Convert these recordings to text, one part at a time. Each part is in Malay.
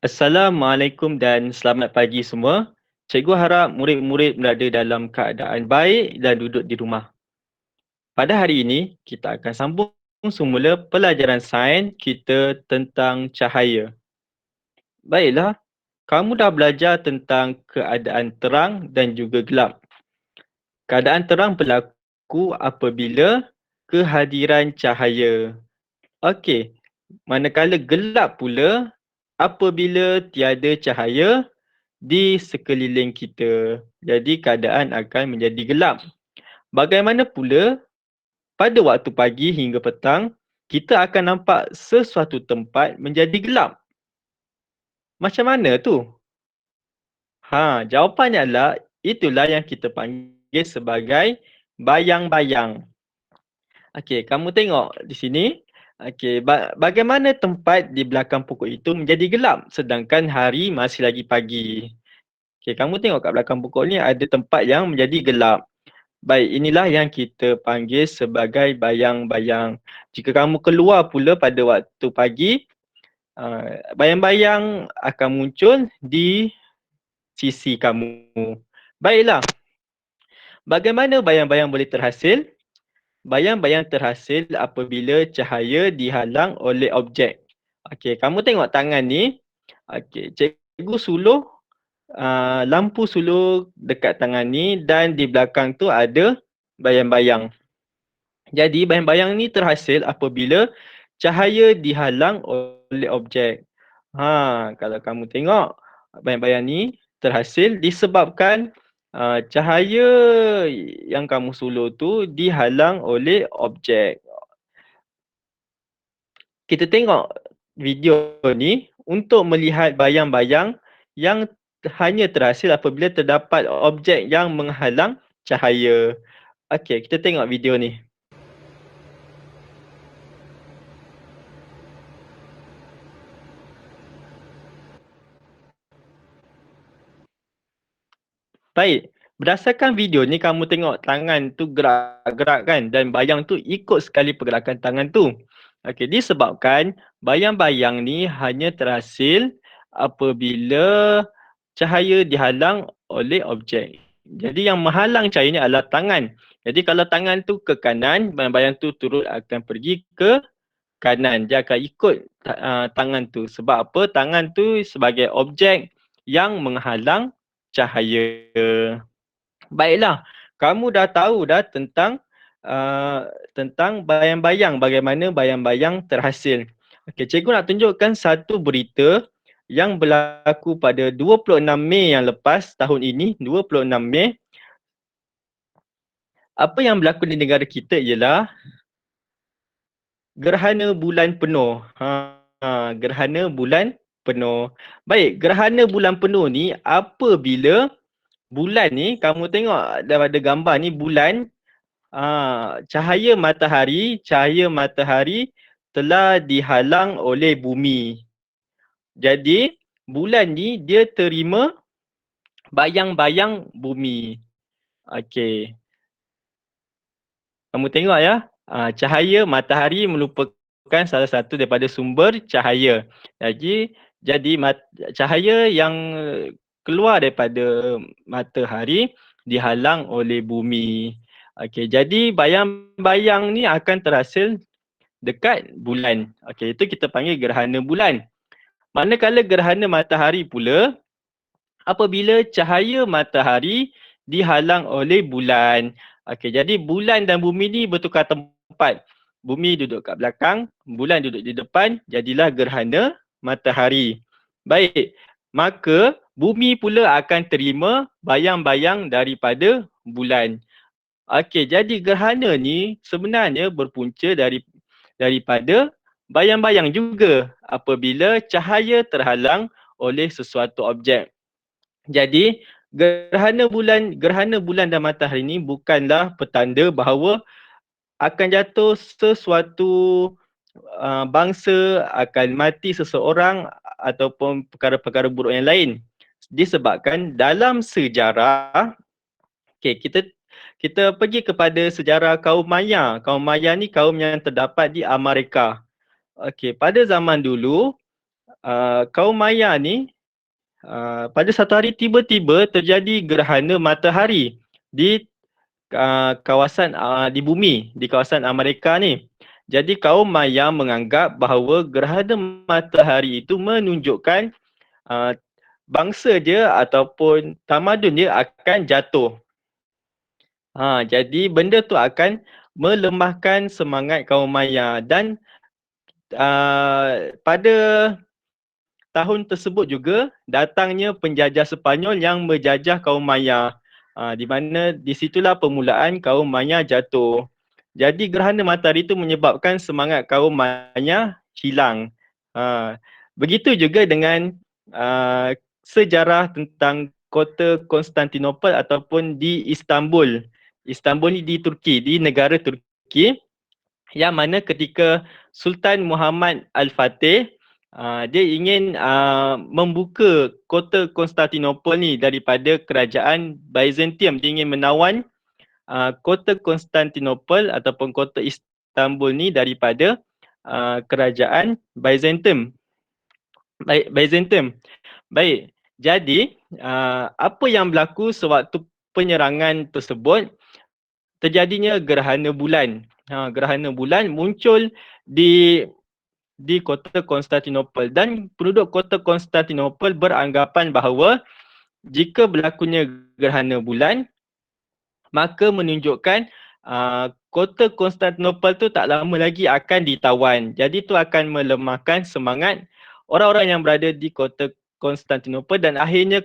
Assalamualaikum dan selamat pagi semua. Cikgu harap murid-murid berada dalam keadaan baik dan duduk di rumah. Pada hari ini, kita akan sambung semula pelajaran sains kita tentang cahaya. Baiklah, kamu dah belajar tentang keadaan terang dan juga gelap. Keadaan terang berlaku apabila kehadiran cahaya. Okey, manakala gelap pula apabila tiada cahaya di sekeliling kita. Jadi keadaan akan menjadi gelap. Bagaimana pula pada waktu pagi hingga petang, kita akan nampak sesuatu tempat menjadi gelap. Macam mana tu? Jawapannya adalah itulah yang kita panggil sebagai bayang-bayang. Okey, kamu tengok di sini. Okey, bagaimana tempat di belakang pokok itu menjadi gelap sedangkan hari masih lagi pagi. Okey, kamu tengok kat belakang pokok ni ada tempat yang menjadi gelap. Baik, inilah yang kita panggil sebagai bayang-bayang. Jika kamu keluar pula pada waktu pagi, bayang-bayang akan muncul di sisi kamu. Baiklah, bagaimana bayang-bayang boleh terhasil? Bayang-bayang terhasil apabila cahaya dihalang oleh objek. Okey, kamu tengok tangan ni. Okey, cikgu suluh lampu suluh dekat tangan ni dan di belakang tu ada bayang-bayang. Jadi bayang-bayang ni terhasil apabila cahaya dihalang oleh objek. Kalau kamu tengok bayang-bayang ni terhasil disebabkan cahaya yang kamu suluh tu dihalang oleh objek. Kita tengok video ni untuk melihat bayang-bayang yang hanya terhasil apabila terdapat objek yang menghalang cahaya. Okey, kita tengok video ni. Baik, berdasarkan video ni kamu tengok tangan tu gerak-gerak kan dan bayang tu ikut sekali pergerakan tangan tu. Okey, disebabkan bayang-bayang ni hanya terhasil apabila cahaya dihalang oleh objek. Jadi yang menghalang cahaya ni adalah tangan. Jadi kalau tangan tu ke kanan, bayang-bayang tu turut akan pergi ke kanan. Dia akan ikut tangan tu. Sebab apa? Tangan tu sebagai objek yang menghalang cahaya. Baiklah, kamu dah tahu dah tentang bayang-bayang, bagaimana bayang-bayang terhasil. Okey, cikgu nak tunjukkan satu berita yang berlaku pada 26 Mei yang lepas tahun ini, 26 Mei. Apa yang berlaku di negara kita ialah gerhana bulan penuh. Gerhana bulan penuh. Baik, gerhana bulan penuh ni apabila bulan ni, kamu tengok daripada gambar ni bulan, cahaya matahari telah dihalang oleh bumi. Jadi, bulan ni dia terima bayang-bayang bumi. Okey. Kamu tengok ya, cahaya matahari merupakan salah satu daripada sumber cahaya. Jadi cahaya yang keluar daripada matahari dihalang oleh bumi. Okey, jadi bayang-bayang ni akan terhasil dekat bulan. Okey, itu kita panggil gerhana bulan. Manakala gerhana matahari pula, apabila cahaya matahari dihalang oleh bulan. Okey, jadi bulan dan bumi ni bertukar tempat. Bumi duduk kat belakang, bulan duduk di depan, jadilah gerhana matahari. Baik, maka bumi pula akan terima bayang-bayang daripada bulan. Okey, jadi gerhana ni sebenarnya berpunca daripada bayang-bayang juga apabila cahaya terhalang oleh sesuatu objek. Jadi gerhana bulan dan matahari ni bukanlah petanda bahawa akan jatuh sesuatu bangsa, akan mati seseorang ataupun perkara-perkara buruk yang lain. Disebabkan dalam sejarah, kita pergi kepada sejarah kaum Maya. Kaum Maya ni kaum yang terdapat di Amerika. Okey, pada zaman dulu kaum Maya ni pada satu hari tiba-tiba terjadi gerhana matahari di kawasan di bumi, di kawasan Amerika ni. Jadi kaum Maya menganggap bahawa gerhana matahari itu menunjukkan bangsa dia ataupun tamadun dia akan jatuh. Jadi benda tu akan melemahkan semangat kaum Maya dan pada tahun tersebut juga datangnya penjajah Sepanyol yang menjajah kaum Maya. Di mana di situlah permulaan kaum Maya jatuh. Jadi gerhana matahari itu menyebabkan semangat kaum Maya hilang. Begitu juga dengan sejarah tentang kota Konstantinopel ataupun di Istanbul. Istanbul ni di Turki, di negara Turki, yang mana ketika Sultan Muhammad Al-Fatih dia ingin membuka kota Konstantinopel ni daripada kerajaan Byzantium. Dia ingin menawan kota Konstantinopel ataupun kota Istanbul ni daripada kerajaan Byzantium. Baik. Jadi apa yang berlaku sewaktu penyerangan tersebut, terjadinya gerhana bulan. Gerhana bulan muncul di kota Konstantinopel dan penduduk kota Konstantinopel beranggapan bahawa jika berlakunya gerhana bulan, maka menunjukkan kota Konstantinopel tu tak lama lagi akan ditawan. Jadi itu akan melemahkan semangat orang-orang yang berada di kota Konstantinopel dan akhirnya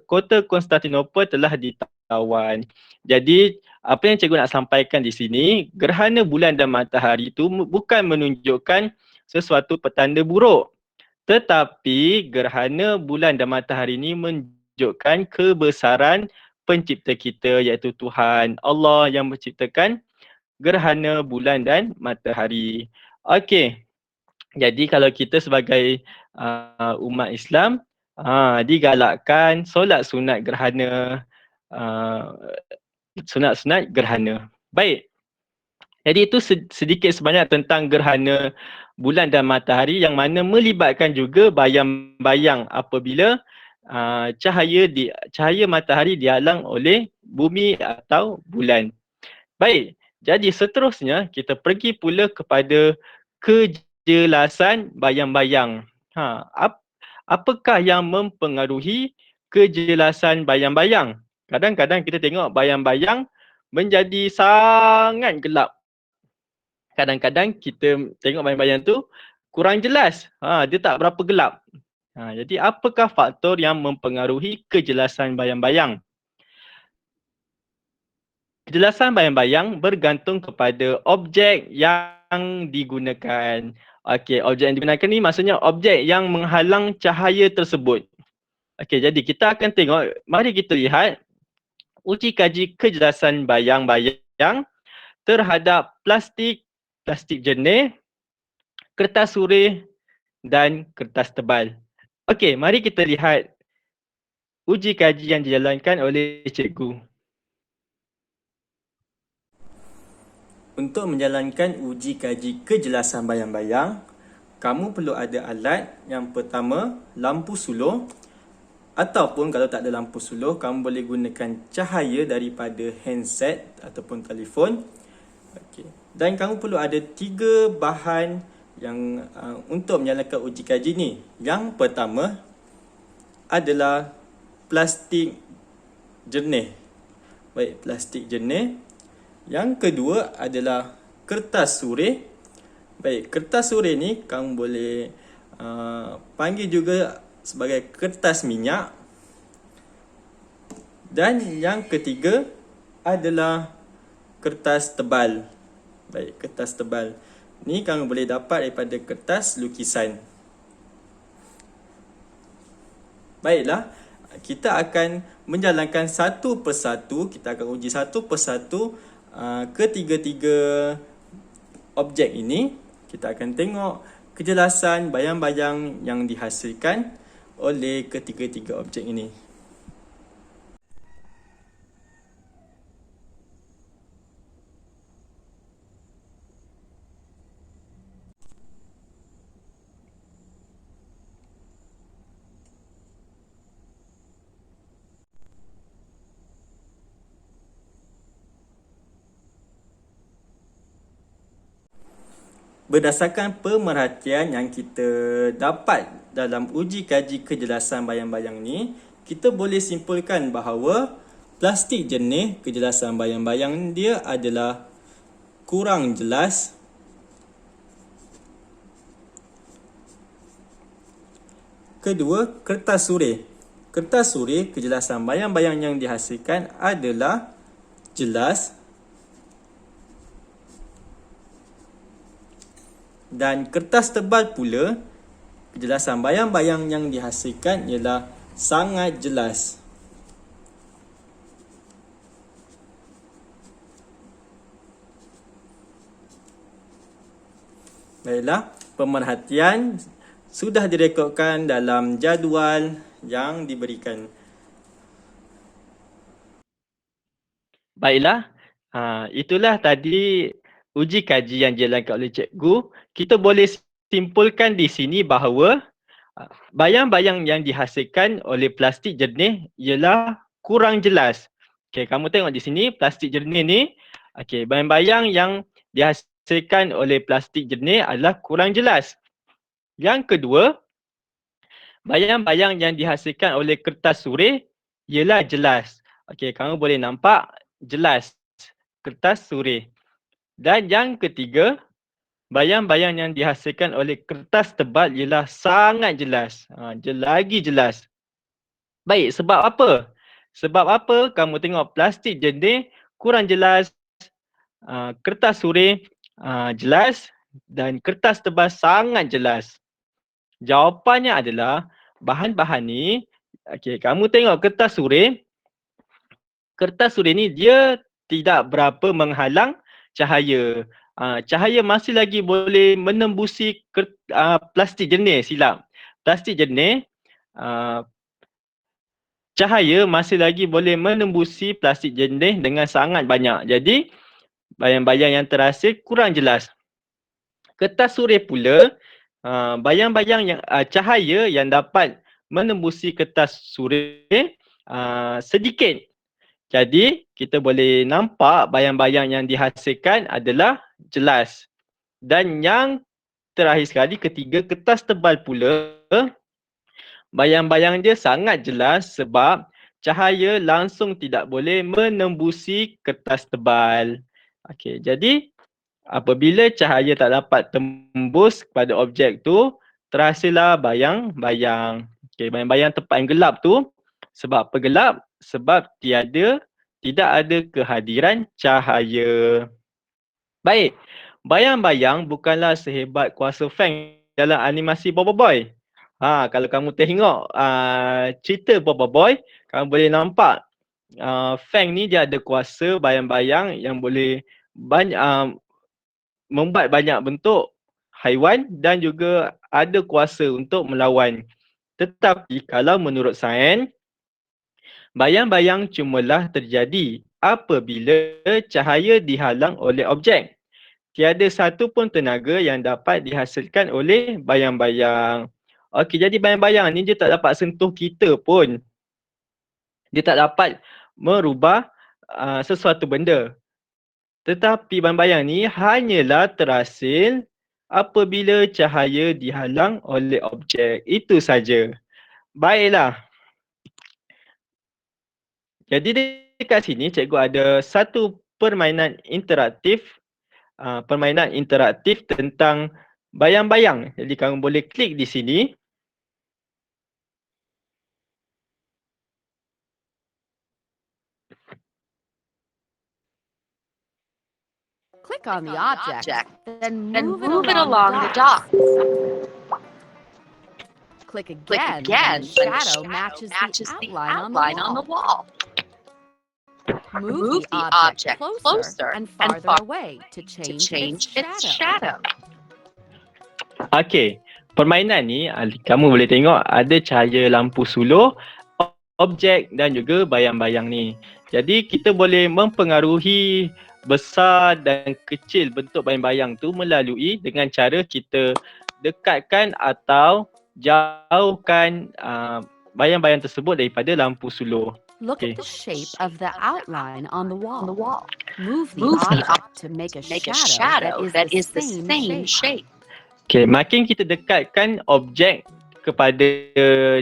kota Konstantinopel telah ditawan. Jadi apa yang cikgu nak sampaikan di sini, gerhana bulan dan matahari itu bukan menunjukkan sesuatu petanda buruk. Tetapi gerhana bulan dan matahari ini menunjukkan kebesaran pencipta kita, iaitu Tuhan Allah yang menciptakan gerhana bulan dan matahari. Okey. Jadi kalau kita sebagai umat Islam digalakkan solat sunat gerhana, sunat-sunat gerhana. Baik. Jadi itu sedikit sebanyak tentang gerhana bulan dan matahari yang mana melibatkan juga bayang-bayang apabila cahaya matahari dihalang oleh bumi atau bulan. Baik, jadi seterusnya kita pergi pula kepada kejelasan bayang-bayang. Apakah yang mempengaruhi kejelasan bayang-bayang? Kadang-kadang kita tengok bayang-bayang menjadi sangat gelap. Kadang-kadang kita tengok bayang-bayang tu kurang jelas. Dia tak berapa gelap. Jadi apakah faktor yang mempengaruhi kejelasan bayang-bayang? Kejelasan bayang-bayang bergantung kepada objek yang digunakan. Okey, objek yang digunakan ni maksudnya objek yang menghalang cahaya tersebut. Okey, jadi kita akan tengok, mari kita lihat uji kaji kejelasan bayang-bayang terhadap plastik jernih, kertas surai dan kertas tebal. Okey, mari kita lihat uji kaji yang dijalankan oleh cikgu. Untuk menjalankan uji kaji kejelasan bayang-bayang, kamu perlu ada alat. Yang pertama, lampu suluh. Ataupun kalau tak ada lampu suluh, kamu boleh gunakan cahaya daripada handset ataupun telefon. Okey. Dan kamu perlu ada 3 bahan yang untuk menjalankan uji kaji ni. Yang pertama adalah plastik jernih. Baik, plastik jernih. Yang kedua adalah kertas surai. Baik, kertas surai ni kamu boleh panggil juga sebagai kertas minyak. Dan yang ketiga adalah kertas tebal. Baik, kertas tebal. Ni kamu boleh dapat daripada kertas lukisan. Baiklah, kita akan menjalankan satu persatu. Kita akan uji satu persatu ketiga-tiga objek ini. Kita akan tengok kejelasan bayang-bayang yang dihasilkan oleh ketiga-tiga objek ini. Berdasarkan pemerhatian yang kita dapat dalam uji kaji kejelasan bayang-bayang ni, kita boleh simpulkan bahawa plastik jernih, kejelasan bayang-bayang dia adalah kurang jelas. Kedua, kertas surih. Kertas surih, kejelasan bayang-bayang yang dihasilkan adalah jelas. Dan kertas tebal pula, kejelasan bayang-bayang yang dihasilkan ialah sangat jelas. Baiklah, pemerhatian sudah direkodkan dalam jadual yang diberikan. Baiklah, itulah tadi uji kaji yang dijalankan oleh cikgu. Kita boleh simpulkan di sini bahawa bayang-bayang yang dihasilkan oleh plastik jernih ialah kurang jelas. Okey, kamu tengok di sini plastik jernih ni, okey, bayang-bayang yang dihasilkan oleh plastik jernih adalah kurang jelas. Yang kedua, bayang-bayang yang dihasilkan oleh kertas surih ialah jelas. Okey, kamu boleh nampak jelas kertas surih. Dan yang ketiga, bayang-bayang yang dihasilkan oleh kertas tebal ialah sangat jelas. Lagi jelas. Baik, sebab apa? Sebab apa kamu tengok plastik jernih kurang jelas, kertas surih jelas dan kertas tebal sangat jelas? Jawapannya adalah bahan-bahan ni, okey, kamu tengok kertas surih ni dia tidak berapa menghalang cahaya. Cahaya masih lagi boleh menembusi plastik jernih, silap. Plastik jernih, cahaya masih lagi boleh menembusi plastik jernih dengan sangat banyak. Jadi, bayang-bayang yang terhasil kurang jelas. Kertas surih pula, bayang-bayang yang cahaya yang dapat menembusi kertas surih sedikit. Jadi, kita boleh nampak bayang-bayang yang dihasilkan adalah jelas. Dan yang terakhir sekali, ketiga, kertas tebal pula, bayang-bayang dia sangat jelas sebab cahaya langsung tidak boleh menembusi kertas tebal. Okey, jadi apabila cahaya tak dapat tembus kepada objek tu, terhasillah bayang-bayang. Okey, bayang-bayang tempat yang gelap tu, sebab apa gelap? Sebab tidak ada kehadiran cahaya. Baik, bayang-bayang bukanlah sehebat kuasa Fang dalam animasi Bobo Boy. Kalau kamu tengok cerita Bobo Boy, kamu boleh nampak Fang ni dia ada kuasa bayang-bayang yang boleh membuat banyak bentuk haiwan dan juga ada kuasa untuk melawan. Tetapi kalau menurut sains, bayang-bayang cumalah terjadi apabila cahaya dihalang oleh objek. Tiada satu pun tenaga yang dapat dihasilkan oleh bayang-bayang. Okey, jadi bayang-bayang ni dia tak dapat sentuh kita pun. Dia tak dapat merubah sesuatu benda. Tetapi bayang-bayang ni hanyalah terhasil apabila cahaya dihalang oleh objek. Itu saja. Baiklah. Jadi dekat sini cikgu ada satu permainan interaktif tentang bayang-bayang. Jadi kamu boleh klik di sini. Click on the object, then move it along the dock. Click again when the shadow matches the outline on the wall. Move the object closer and farther away to change its shadow. Okey, permainan ni kamu boleh tengok ada cahaya lampu suluh, objek dan juga bayang-bayang ni. Jadi kita boleh mempengaruhi besar dan kecil bentuk bayang-bayang tu melalui dengan cara kita dekatkan atau jauhkan bayang-bayang tersebut daripada lampu suluh. Look Okay. at the shape of the outline on the wall. Move the Move the object to make a shadow that is the same shape. Okay, makin kita dekatkan objek kepada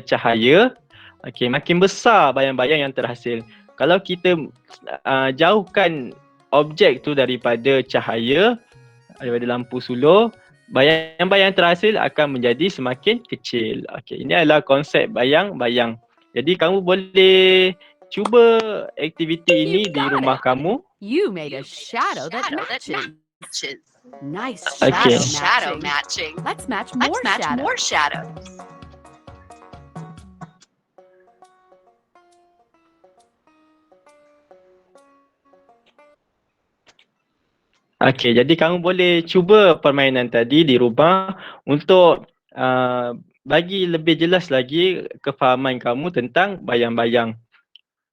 cahaya, okay, makin besar bayang-bayang yang terhasil. Kalau kita jauhkan objek tu daripada cahaya, daripada lampu suluh, bayang-bayang terhasil akan menjadi semakin kecil. Okay, ini adalah konsep bayang-bayang. Jadi kamu boleh cuba aktiviti ini di rumah kamu. You made a shadow that matches. Nice Okay. shadow matching. Let's match more shadows. Okey, jadi kamu boleh cuba permainan tadi di rumah untuk bagi lebih jelas lagi kefahaman kamu tentang bayang-bayang.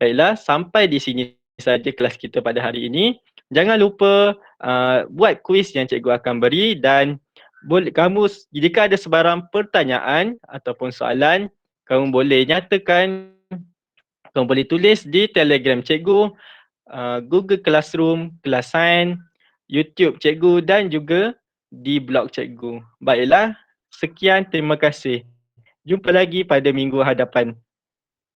Baiklah, sampai di sini saja kelas kita pada hari ini. Jangan lupa buat kuis yang cikgu akan beri dan kamu jika ada sebarang pertanyaan ataupun soalan, kamu boleh nyatakan, kamu boleh tulis di Telegram cikgu, Google Classroom, Kelas Sains, YouTube cikgu dan juga di blog cikgu. Baiklah, sekian, terima kasih. Jumpa lagi pada minggu hadapan.